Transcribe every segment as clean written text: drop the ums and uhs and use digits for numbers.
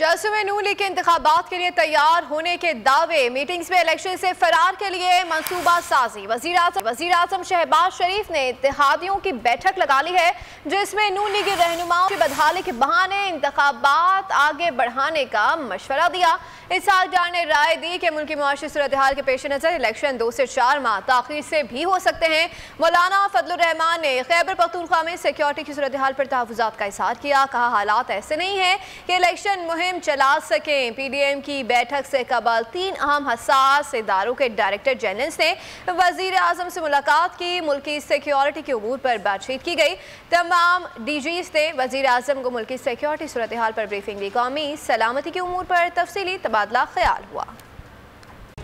जैसे नून लीग के इंतखाबात के लिए तैयार होने के दावे, मीटिंग्स में इलेक्शन से फरार के लिए मंसूबा साजी। वजीर आजम शहबाज शरीफ ने इत्तेहादियों की बैठक लगा ली है, जिसमें नून लीगी रहनुमाओं की बदहाली के बहाने इंतखाबात आगे बढ़ाने का मशवरा दिया। इसहाक ने राय दी कि मुल्क की मुआशी सूरत हाल के पेश नज़र इलेक्शन 2 से 4 माह ताखीर से भी हो सकते हैं। मौलाना फजलुर रहमान ने खैबर पख्तूनख्वा में सिक्योरिटी की सूरत हाल पर तहफ़्फ़ुज़ात का इज़हार किया। कहा, हालात ऐसे नहीं है कि इलेक्शन मुहिम चला सकें। PDM की बैठक से कबल 3 अहम हसास इदारों के डायरेक्टर जनरल्स ने वज़ीर आज़म से मुलाकात की। मुल्की सिक्योरिटी के उमूर पर बातचीत की गई। तमाम DGs ने वज़ीर आज़म को मुल्की सिक्योरिटी सूरत हाल पर ब्रीफिंग दी। कौमी सलामती के उमूर पर तफसीली तबादला ख्याल हुआ।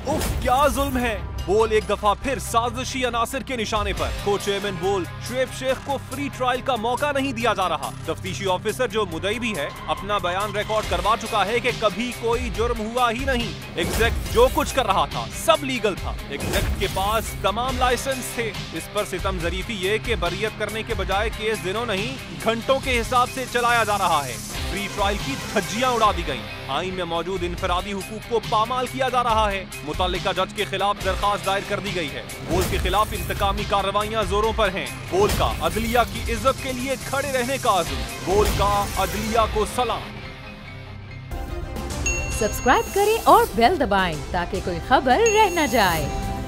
उफ, क्या जुल्म है। बोल एक दफा फिर साजिशी अनासर के निशाने पर। को चेयरमैन बोल शुएब शेख को फ्री ट्रायल का मौका नहीं दिया जा रहा। तफ्तीशी ऑफिसर जो मुदई भी है, अपना बयान रिकॉर्ड करवा चुका है कि कभी कोई जुर्म हुआ ही नहीं। एग्जैक्ट जो कुछ कर रहा था सब लीगल था। एग्जैक्ट के पास तमाम लाइसेंस थे। इस पर सितम जरीफी ये कि बरियत करने के बजाय केस दिनों नहीं घंटों के हिसाब से चलाया जा रहा है। फ्री ट्रायल की धज्जियां उड़ा दी गईं। आईन में मौजूद इनफरादी हुकूक को पामाल किया जा रहा है। मुतल्लिका जज के खिलाफ दरखास्त दायर कर दी गई है। बोल के खिलाफ इंतकामी कार्रवाइयां जोरों पर हैं। बोल का अदलिया की इज्जत के लिए खड़े रहने का अज़्म। बोल का अदलिया को सलाम। सब्सक्राइब करें और बेल दबाएं ताकि कोई खबर रह न जाए।